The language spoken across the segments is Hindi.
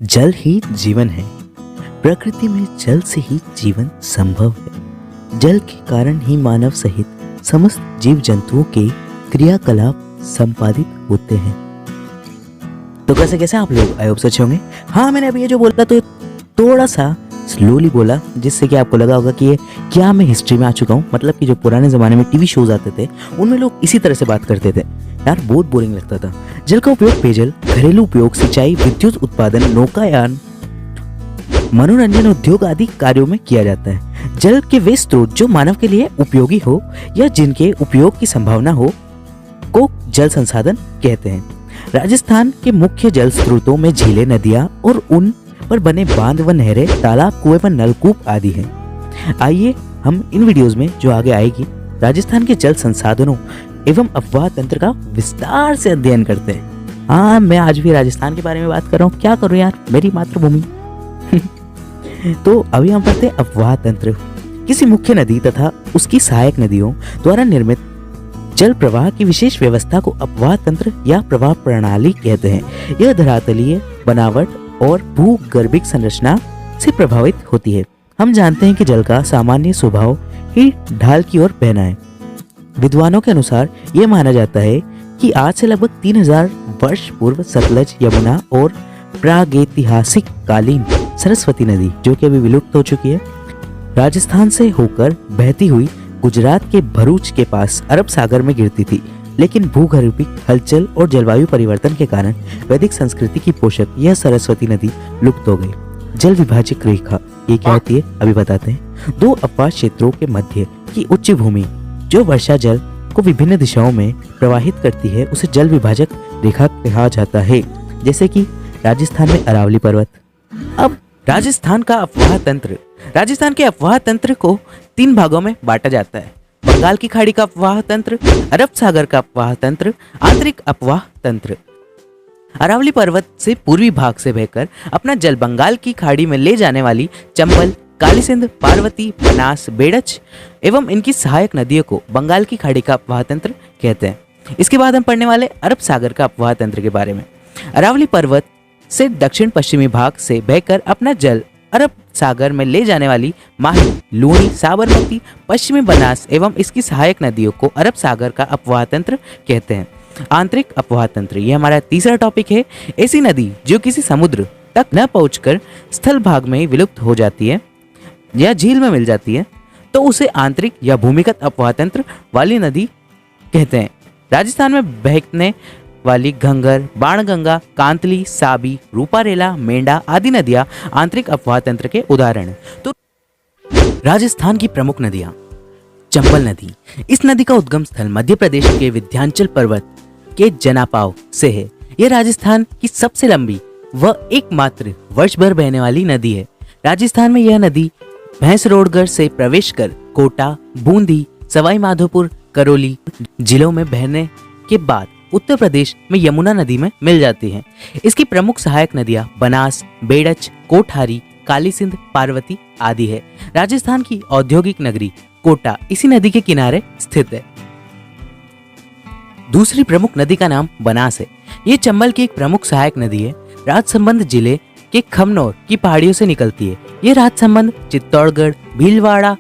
जल ही जीवन है। प्रकृति में जल से ही जीवन संभव है। जल के कारण ही मानव सहित समस्त जीव जंतुओं के क्रियाकलाप संपादित होते हैं। तो कैसे कैसे आप लोग आई होप सच होंगे। हाँ, मैंने अभी ये जो बोला तो थोड़ा सा स्लोली बोला, जिससे कि आपको लगा होगा कि ये क्या मैं हिस्ट्री में आ चुका हूँ। मतलब कि जो पुराने ज़माने में टीवी शोज आते थे उनमें लोग इसी तरह से बात करते थे यार, बहुत बोरिंग लगता था। जल का उपयोग पेयजल, घरेलू उपयोग, सिंचाई, विद्युत उत्पादन, नौकायान, मनोरंजन, उद्योग आदि कार्यों में किया जाता है। जल के वे स्रोत जो मानव के लिए उपयोगी हो या जिनके उपयोग की संभावना हो को जल संसाधन कहते हैं। राजस्थान के मुख्य जल स्रोतों में झीलें, नदियां और उन पर बने बांध व नहरें, तालाब, कुएं व नलकूप आदि हैं। आइए हम इन वीडियोस में जो आगे आएगी राजस्थान के जल संसाधनों एवं अफवाह तंत्र का विस्तार से अध्ययन करते हैं। हाँ, मैं आज भी राजस्थान के बारे में बात कर रहा हूँ, क्या करूँ यार, मेरी मातृभूमि। तो अभी हम पढ़ते हैं अफवाह तंत्र। किसी मुख्य नदी तथा उसकी सहायक नदियों द्वारा निर्मित जल प्रवाह की विशेष व्यवस्था को अफवाह तंत्र या प्रवाह प्रणाली कहते हैं। यह धरातलीय बनावट और भूगर्भिक संरचना से प्रभावित होती है। हम जानते हैं कि जल का सामान्य स्वभाव ही ढाल की ओर बहना है। विद्वानों के अनुसार यह माना जाता है कि आज से लगभग 3000 वर्ष पूर्व सतलज, यमुना और प्रागैतिहासिक कालीन सरस्वती नदी, जो कि अभी विलुप्त हो चुकी है, राजस्थान से होकर बहती हुई गुजरात के भरूच के पास अरब सागर में गिरती थी। लेकिन भूगर्भिक हलचल और जलवायु परिवर्तन के कारण वैदिक संस्कृति की पोषक यह सरस्वती नदी लुप्त हो गई। जल विभाजक रेखा ये क्या होती है अभी बताते हैं। दो अपवाह क्षेत्रों के मध्य की उच्च भूमि जो वर्षा जल को विभिन्न दिशाओं में प्रवाहित करती है उसे जल विभाजक रेखा कहा जाता है। जैसे कि राजस्थान में अरावली पर्वत। अब राजस्थान का अफवाह तंत्र। राजस्थान के अफवाह तंत्र को 3 भागों में बांटा जाता है। बंगाल की खाड़ी का अफवाह तंत्र, अरब सागर का अफवाह तंत्र, आंतरिक अफवाह तंत्र। अरावली पर्वत से पूर्वी भाग से बहकर अपना जल बंगाल की खाड़ी में ले जाने वाली चंबल, काली सिंध, पार्वती, बनास, बेड़च एवं इनकी सहायक नदियों को बंगाल की खाड़ी का अफवाह तंत्र कहते हैं। इसके बाद हम पढ़ने वाले अरब सागर का अफवाह तंत्र के बारे में। अरावली पर्वत से दक्षिण पश्चिमी भाग से बहकर अपना जल अरब सागर में ले जाने वाली माही, लूणी, साबरमती, पश्चिमी बनास एवं इसकी सहायक नदियों को अरब सागर का अफवाह तंत्र कहते हैं। आंतरिक अफवाह तंत्र ये हमारा तीसरा टॉपिक है। ऐसी नदी जो किसी समुद्र तक न पहुंचकर स्थल भाग में विलुप्त हो जाती है या झील में मिल जाती है तो उसे आंतरिक या भूमिगत अफवाह तंत्र वाली नदी कहते हैं। राजस्थान में बहने वाली घंगर, बाणगंगा, कांतली, साबी, रूपारेला, मेंढा आदि नदियां आंतरिक अफवाह तंत्र के उदाहरण हैं। तो राजस्थान की प्रमुख नदियां। चंबल नदी। इस नदी का उद्गम स्थल मध्य प्रदेश के विंध्याचल पर्वत के जनापाव से है। यह राजस्थान की सबसे लंबी व एकमात्र वर्ष भर बहने वाली नदी है। राजस्थान में यह नदी भैंसरोडगढ़ से प्रवेश कर कोटा, बूंदी, सवाई माधोपुर, करौली जिलों में बहने के बाद उत्तर प्रदेश में यमुना नदी में मिल जाती है। इसकी प्रमुख सहायक नदियां बनास, बेड़च, कोठारी, काली सिंध, पार्वती आदि है। राजस्थान की औद्योगिक नगरी कोटा इसी नदी के किनारे स्थित है। दूसरी प्रमुख नदी का नाम बनास है। ये चंबल की एक प्रमुख सहायक नदी है। राजसमंद जिले के खमनौर की पहाड़ियों से निकलती है। ये राजसमंद, चित्तौड़गढ़, भीलवाड़ा,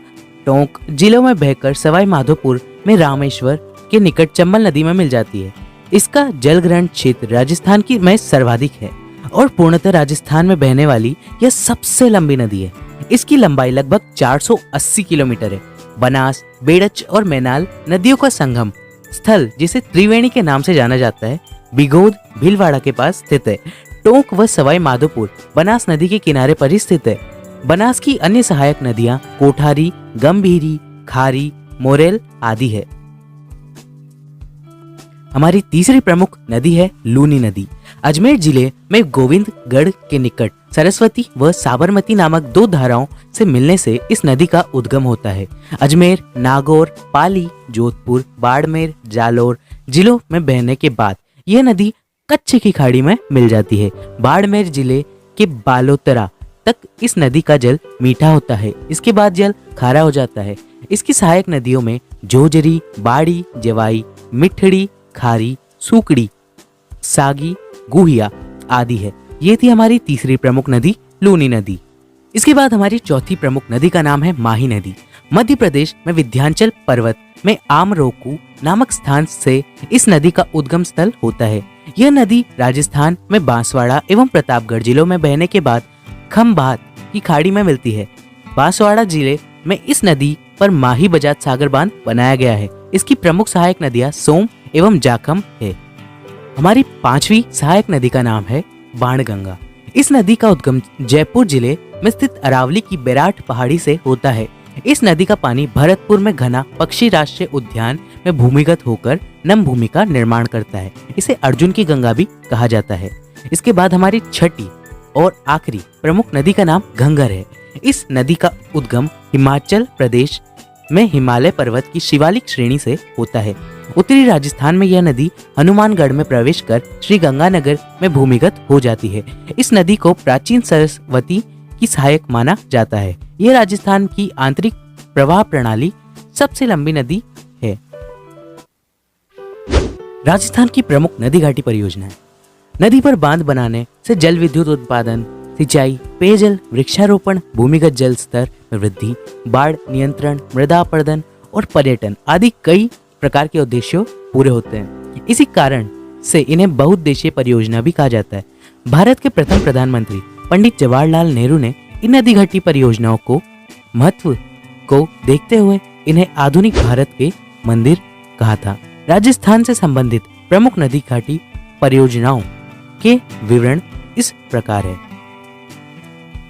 टोंक जिलों में बहकर सवाई माधोपुर में रामेश्वर के निकट चंबल नदी में मिल जाती है। इसका जल ग्रहण क्षेत्र राजस्थान की में सर्वाधिक है और पूर्णतः राजस्थान में बहने वाली यह सबसे लंबी नदी है। इसकी लंबाई लगभग 480 किलोमीटर है। बनास, बेड़च और मैनाल नदियों का संगम स्थल, जिसे त्रिवेणी के नाम से जाना जाता है, बिगोद भीलवाड़ा के पास स्थित है। टोंक व सवाई माधोपुर बनास नदी के किनारे पर ही स्थित है। बनास की अन्य सहायक नदियां कोठारी, गंभीरी, खारी, मोरेल आदि है। हमारी तीसरी प्रमुख नदी है लूनी नदी। अजमेर जिले में गोविंदगढ़ के निकट सरस्वती व साबरमती नामक 2 धाराओं से मिलने से इस नदी का उद्गम होता है। अजमेर, नागौर, पाली, जोधपुर, बाड़मेर, जालोर जिलों में बहने के बाद यह नदी कच्छ की खाड़ी में मिल जाती है। बाड़मेर जिले के बालोतरा तक इस नदी का जल मीठा होता है। इसके बाद जल खारा हो जाता है। इसकी सहायक नदियों में जोजरी, बाड़ी, जवाई, मिठड़ी, खारी, सूकड़ी, सागी, गुहिया आदि है। ये थी हमारी तीसरी प्रमुख नदी लूनी नदी। इसके बाद हमारी चौथी प्रमुख नदी का नाम है माही नदी। मध्य प्रदेश में विंध्याचल पर्वत में आमरोकू नामक स्थान से इस नदी का उद्गम स्थल होता है। यह नदी राजस्थान में बांसवाड़ा एवं प्रतापगढ़ जिलों में बहने के बाद खंभात की खाड़ी में मिलती है। बांसवाड़ा जिले में इस नदी पर माही बजाज सागर बांध बनाया गया है। इसकी प्रमुख सहायक नदियां सोम एवं जाखम है। हमारी पांचवी सहायक नदी का नाम है बाणगंगा। इस नदी का उद्गम जयपुर जिले में स्थित अरावली की बैराट पहाड़ी से होता है। इस नदी का पानी भरतपुर में घना पक्षी राष्ट्रीय उद्यान में भूमिगत होकर नम भूमि का निर्माण करता है। इसे अर्जुन की गंगा भी कहा जाता है। इसके बाद हमारी छठी और आखिरी प्रमुख नदी का नाम घंगर है। इस नदी का उद्गम हिमाचल प्रदेश में हिमालय पर्वत की शिवालिक श्रेणी से होता है। उत्तरी राजस्थान में यह नदी हनुमानगढ़ में प्रवेश कर श्री गंगानगर में भूमिगत हो जाती है। इस नदी को प्राचीन सरस्वती की सहायक माना जाता है। यह राजस्थान की आंतरिक प्रवाह प्रणाली सबसे लंबी नदी है। राजस्थान की प्रमुख नदी घाटी परियोजनाएं। नदी पर बांध बनाने से जल विद्युत उत्पादन, सिंचाई, पेयजल, वृक्षारोपण, भूमिगत जल स्तर में वृद्धि, बाढ़ नियंत्रण, मृदा अपरदन और पर्यटन आदि कई प्रकार के उद्देश्यों पूरे होते हैं। इसी कारण से इन्हें बहुउद्देशीय परियोजना भी कहा जाता है। भारत के प्रथम प्रधानमंत्री पंडित जवाहरलाल नेहरू ने इन नदी घाटी परियोजनाओं को महत्व को देखते हुए इन्हें आधुनिक भारत के मंदिर कहा था। राजस्थान से संबंधित प्रमुख नदी घाटी परियोजनाओं के विवरण इस प्रकार है।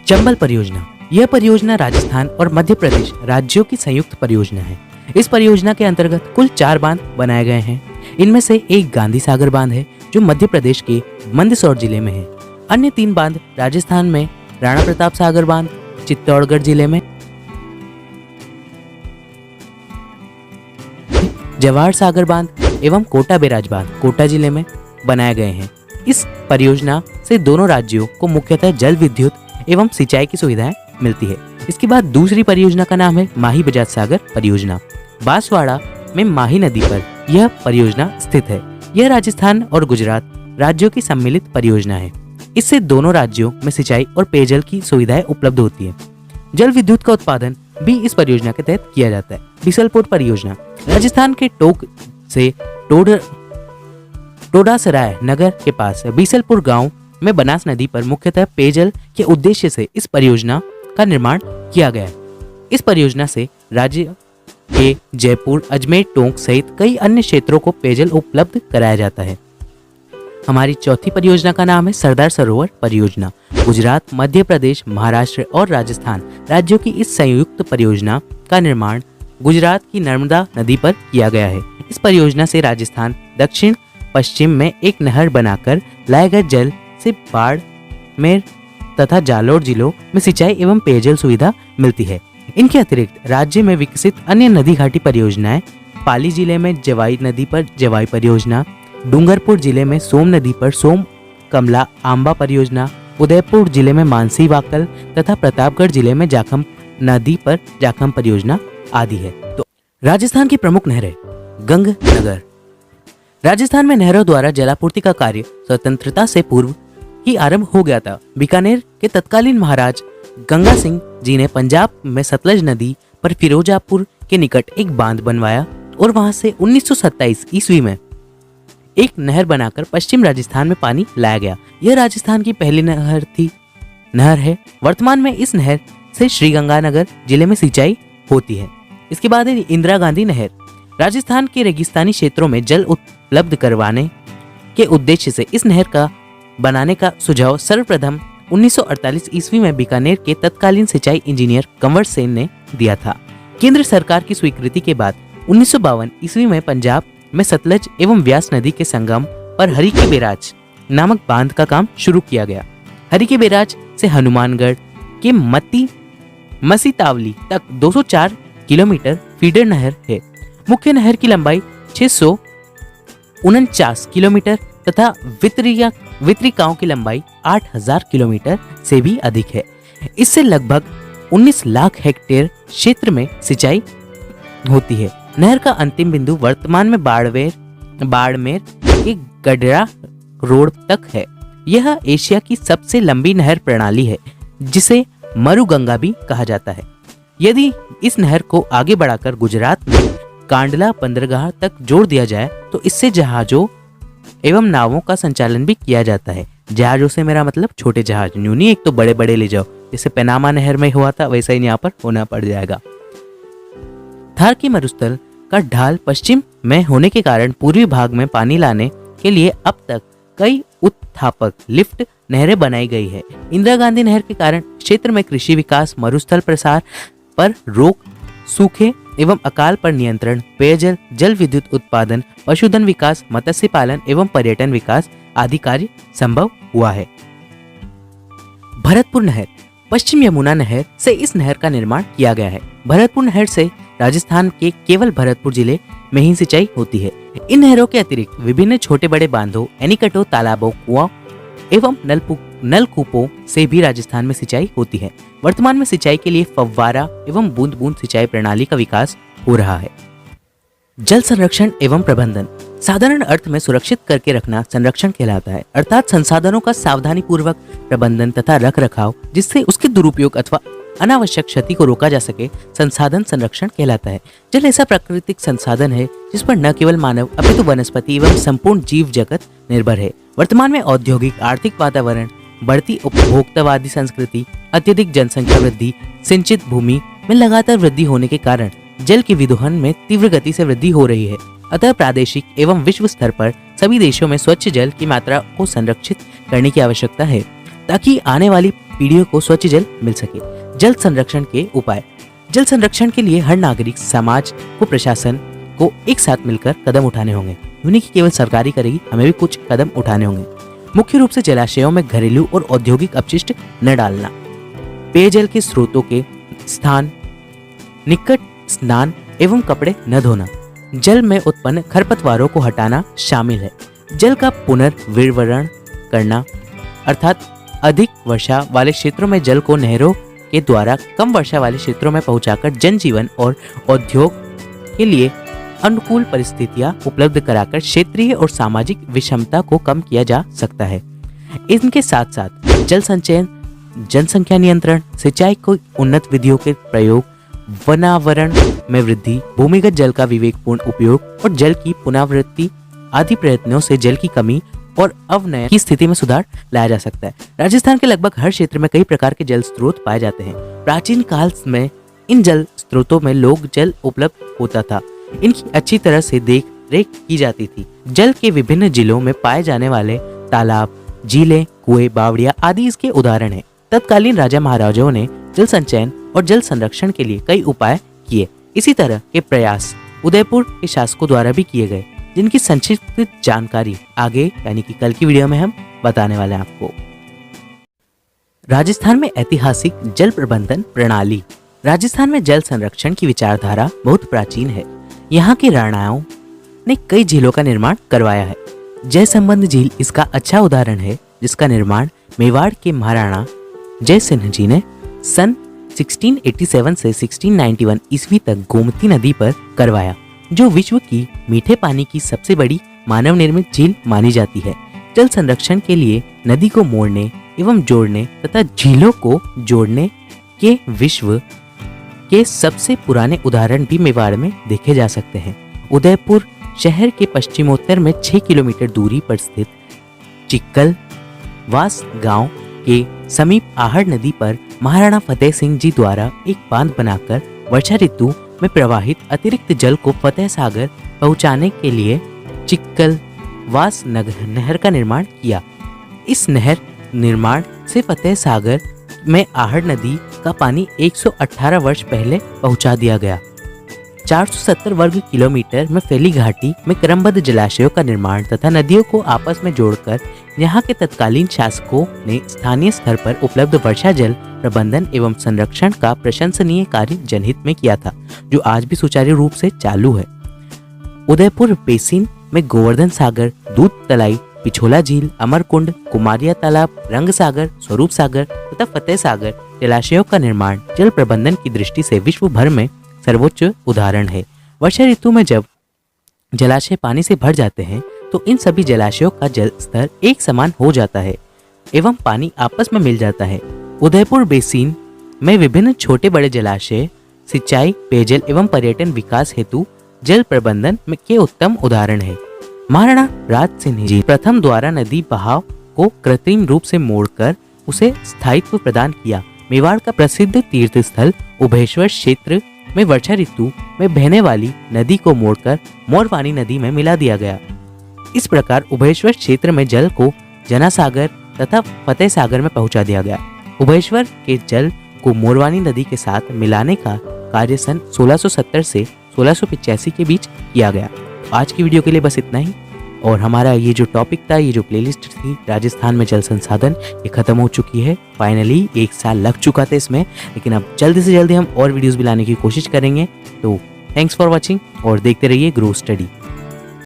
चंबल परियोजना। यह परियोजना राजस्थान और मध्य प्रदेश राज्यों की संयुक्त परियोजना है। इस परियोजना के अंतर्गत कुल 4 बांध बनाए गए हैं। इनमें से एक गांधी सागर बांध है जो मध्य प्रदेश के मंदसौर जिले में है। अन्य 3 बांध राजस्थान में राणा प्रताप सागर बांध चित्तौड़गढ़ जिले में, जवाहर सागर बांध एवं कोटा बैराज बांध कोटा जिले में बनाए गए हैं। इस परियोजना से दोनों राज्यों को मुख्यतः जल विद्युत एवं सिंचाई की सुविधाएं मिलती है। इसके बाद दूसरी परियोजना का नाम है माही बजाज सागर परियोजना। बांसवाड़ा में माही नदी पर यह परियोजना स्थित है। यह राजस्थान और गुजरात राज्यों की सम्मिलित परियोजना है। इससे दोनों राज्यों में सिंचाई और पेयजल की सुविधाएं उपलब्ध होती है। जल विद्युत का उत्पादन भी इस परियोजना के तहत किया जाता है। बीसलपुर परियोजना। राजस्थान के टोंक से टोडासराय नगर के पास बीसलपुर गांव में बनास नदी पर मुख्यतः पेयजल के उद्देश्य से इस परियोजना का निर्माण किया गया है। इस परियोजना से राज्य के जयपुर, अजमेर, टोंक सहित कई अन्य क्षेत्रों को पेयजल उपलब्ध कराया जाता है। हमारी चौथी परियोजना का नाम है सरदार सरोवर परियोजना। गुजरात, मध्य प्रदेश, महाराष्ट्र और राजस्थान राज्यों की इस संयुक्त परियोजना का निर्माण गुजरात की नर्मदा नदी पर किया गया है। इस परियोजना से राजस्थान दक्षिण पश्चिम में एक नहर बनाकर लाए गए जल से बाड़मेर तथा जालोर जिलों में सिंचाई एवं पेयजल सुविधा मिलती है। इनके अतिरिक्त राज्य में विकसित अन्य नदी घाटी परियोजनाएं पाली जिले में जवाई नदी पर जवाई परियोजना, डूंगरपुर जिले में सोम नदी पर सोम कमला आंबा परियोजना, उदयपुर जिले में मानसी वाकल तथा प्रतापगढ़ जिले में जाखम नदी पर जाखम परियोजना आदि है। तो राजस्थान की प्रमुख नहरें। गंगनगर। राजस्थान में नहरों द्वारा जलापूर्ति का कार्य स्वतंत्रता से पूर्व ही आरंभ हो गया था। बीकानेर के तत्कालीन महाराज गंगा सिंह जी ने पंजाब में सतलज नदी पर फिरोजापुर के निकट एक बांध बनवाया और वहां से 1927 ईस्वी में एक नहर बनाकर पश्चिम राजस्थान में पानी लाया गया। यह राजस्थान की पहली नहर है। वर्तमान में इस नहर से श्रीगंगानगर जिले में सिंचाई होती है। इसके बाद है इंदिरा गांधी नहर। राजस्थान के रेगिस्तानी क्षेत्रों में जल उपलब्ध करवाने के उद्देश्य से इस नहर का बनाने का सुझाव सर्वप्रथम 1948 ईस्वी में बीकानेर के तत्कालीन सिंचाई इंजीनियर कंवर सेन ने दिया था। केंद्र सरकार की स्वीकृति के बाद 1952 ईस्वी में पंजाब में सतलज एवं व्यास नदी के संगम पर हरि के बैराज नामक बांध का काम शुरू किया गया। हरि के बैराज से हनुमानगढ़ के मसीतावली तक 204 किलोमीटर फीडर नहर है। मुख्य नहर की लंबाई 649 किलोमीटर तथा वितरिकाओं की लंबाई 8000 किलोमीटर से भी अधिक है। इससे लगभग 19 लाख हेक्टेयर क्षेत्र में सिंचाई होती है। नहर का अंतिम बिंदु वर्तमान में बाड़मेर के गडरा रोड तक है। यह एशिया की सबसे लंबी नहर प्रणाली है, जिसे मरुगंगा भी कहा जाता है। यदि इस नहर को आगे बढ़ाकर गुजरात में कांडला बंदरगाह तक जोड़ दिया जाए तो इससे जहाजों एवं नावों का संचालन भी किया जाता है। जहाजों से मेरा मतलब छोटे जहाज, यूं नहीं एक तो बड़े बड़े ले जाओ, जैसे पनामा नहर में हुआ था वैसा ही यहाँ पर होना पड़ जाएगा। थार की मरुस्थल का ढाल पश्चिम में होने के कारण पूर्वी भाग में पानी लाने के लिए अब तक कई उत्थापक लिफ्ट नहरें बनाई गई है। इंदिरा गांधी नहर के कारण क्षेत्र में कृषि विकास, मरुस्थल प्रसार पर रोक, सूखे एवं अकाल पर नियंत्रण, पेयजल, जल विद्युत उत्पादन, पशुधन विकास, मत्स्य पालन एवं पर्यटन विकास आदि कार्य संभव हुआ है। भरतपुर नहर, पश्चिम यमुना नहर से इस नहर का निर्माण किया गया है। भरतपुर नहर से राजस्थान के केवल भरतपुर जिले में ही सिंचाई होती है। इन नहरों के अतिरिक्त विभिन्न छोटे बड़े बांधों, एनीकटों, तालाबों, कुआं एवं नलकूपों से भी राजस्थान में सिंचाई होती है। वर्तमान में सिंचाई के लिए फव्वारा एवं बूंद बूंद सिंचाई प्रणाली का विकास हो रहा है। जल संरक्षण एवं प्रबंधन साधारण अर्थ में सुरक्षित करके रखना संरक्षण कहलाता है, अर्थात संसाधनों का सावधानी पूर्वक प्रबंधन तथा रख रखाव जिससे उसके दुरुपयोग अथवा अनावश्यक क्षति को रोका जा सके, संसाधन संरक्षण कहलाता है। जल ऐसा प्राकृतिक संसाधन है जिस पर न केवल मानव अपितु वनस्पति एवं संपूर्ण जीव जगत निर्भर है। वर्तमान में औद्योगिक आर्थिक वातावरण, बढ़ती उपभोक्तावादी संस्कृति, अत्यधिक जनसंख्या वृद्धि, सिंचित भूमि में लगातार वृद्धि होने के कारण जल के विदोहन में तीव्र गति से वृद्धि हो रही है। अतः प्रादेशिक एवं विश्व स्तर पर सभी देशों में स्वच्छ जल की मात्रा को संरक्षित करने की आवश्यकता है ताकि आने वाली पीढ़ियों को स्वच्छ जल मिल सके। जल संरक्षण के उपाय। जल संरक्षण के लिए हर नागरिक, समाज को, प्रशासन को एक साथ मिलकर कदम उठाने होंगे। यूं नहीं कि केवल सरकारी करेगी, हमें भी कुछ कदम उठाने होंगे। मुख्य रूप से जलाशयों में घरेलू और औद्योगिक अपशिष्ट न डालना, पेयजल के स्रोतों के स्थान निकट स्नान एवं कपड़े न धोना, जल में उत्पन्न खरपतवारों को हटाना शामिल है। जल का पुनर्वितरण करना, अर्थात अधिक वर्षा वाले क्षेत्रों में जल को नहरों के द्वारा कम वर्षा वाले क्षेत्रों में पहुंचाकर जनजीवन और उद्योग के लिए अनुकूल परिस्थितियां उपलब्ध कराकर क्षेत्रीय और सामाजिक विषमता को कम किया जा सकता है। इनके साथ साथ जल संचयन, जनसंख्या नियंत्रण, सिंचाई को उन्नत विधियों के प्रयोग, वनावरण में वृद्धि, भूमिगत जल का विवेकपूर्ण उपयोग और जल की पुनरावृत्ति आदि प्रयत्नों से जल की कमी और अवनयन की स्थिति में सुधार लाया जा सकता है। राजस्थान के लगभग हर क्षेत्र में कई प्रकार के जल स्रोत पाए जाते हैं। प्राचीन काल में इन जल स्रोतों में लोग जल उपलब्ध होता था, इनकी अच्छी तरह से देख रेख की जाती थी। जल के विभिन्न जिलों में पाए जाने वाले तालाब, झीलें, कुएं, बावड़ियां आदि इसके उदाहरण हैं। तत्कालीन राजा महाराजाओं ने जल संचयन और जल संरक्षण के लिए कई उपाय किए। इसी तरह के प्रयास उदयपुर के शासकों द्वारा भी किए गए, जिनकी संक्षिप्त जानकारी आगे यानी कि कल की वीडियो में हम बताने वाले हैं आपको। राजस्थान में ऐतिहासिक जल प्रबंधन प्रणाली। राजस्थान में जल संरक्षण की विचारधारा बहुत प्राचीन है। यहाँ के राणाओं ने कई झीलों का निर्माण करवाया है। जयसंबंध झील इसका अच्छा उदाहरण है, जिसका निर्माण मेवाड़ के महाराणा जय सिंह जी ने सन 1687 से 1691 ईस्वी तक गोमती नदी पर करवाया, जो विश्व की मीठे पानी की सबसे बड़ी मानव निर्मित झील मानी जाती है। जल संरक्षण के लिए नदी को मोड़ने एवं जोड़ने तथा झीलों को जोड़ने के विश्व के सबसे पुराने उदाहरण भी मेवाड़ में देखे जा सकते हैं। उदयपुर शहर के पश्चिमोत्तर में 6 किलोमीटर दूरी पर स्थित चिक्कलवास गांव के समीप आहड़ नदी पर महाराणा फतेह सिंह जी द्वारा एक बांध बनाकर वर्षा ऋतु में प्रवाहित अतिरिक्त जल को फतेह सागर पहुंचाने के लिए चिक्कलवास नहर का निर्माण किया। इस नहर निर्माण से फतेह सागर में आहड़ नदी का पानी 118 वर्ष पहले पहुंचा दिया गया। 470 वर्ग किलोमीटर में फैली घाटी में क्रमबद्ध जलाशयों का निर्माण तथा नदियों को आपस में जोड़कर यहाँ के तत्कालीन शासकों ने स्थानीय स्तर पर उपलब्ध वर्षा जल प्रबंधन एवं संरक्षण का प्रशंसनीय कार्य जनहित में किया था, जो आज भी सुचारू रूप से चालू है। उदयपुर बेसिन में गोवर्धन सागर, दूध तलाई, पिछोला झील, अमरकुंड, कुमारिया तालाब, रंग सागर, स्वरूप सागर तथा फतेह सागर जलाशयों का निर्माण जल प्रबंधन की दृष्टि से विश्व भर में सर्वोच्च उदाहरण है। वर्षा ऋतु में जब जलाशय पानी से भर जाते हैं तो इन सभी जलाशयों का जल स्तर एक समान हो जाता है। एवं पानी आपस में मिल जाता है। उदयपुर बेसिन में विभिन्न छोटे बड़े जलाशय सिंचाई, पेयजल एवं पर्यटन विकास हेतु जल प्रबंधन के उत्तम उदाहरण है। महाराणा राज सिंह जी प्रथम द्वारा नदी बहाव को कृत्रिम रूप से मोड़कर उसे स्थायित्व प्रदान किया। मेवाड़ का प्रसिद्ध तीर्थ स्थल उभयेश्वर क्षेत्र में वर्षा ऋतु में बहने वाली नदी को मोड़कर मोरवानी नदी में मिला दिया गया। इस प्रकार उभयेश्वर क्षेत्र में जल को जनासागर तथा फतेह सागर में पहुंचा दिया गया। उभयेश्वर के जल को मोरवानी नदी के साथ मिलाने का कार्य सन 1670 से 1685 के बीच किया गया। आज की वीडियो के लिए बस इतना ही। और हमारा ये जो टॉपिक था, ये जो प्लेलिस्ट थी राजस्थान में जल संसाधन, ये खत्म हो चुकी है। फाइनली 1 साल लग चुका था इसमें, लेकिन अब जल्दी से जल्दी हम और वीडियोस भी लाने की कोशिश करेंगे। तो थैंक्स फॉर वॉचिंग और देखते रहिए ग्रो स्टडी।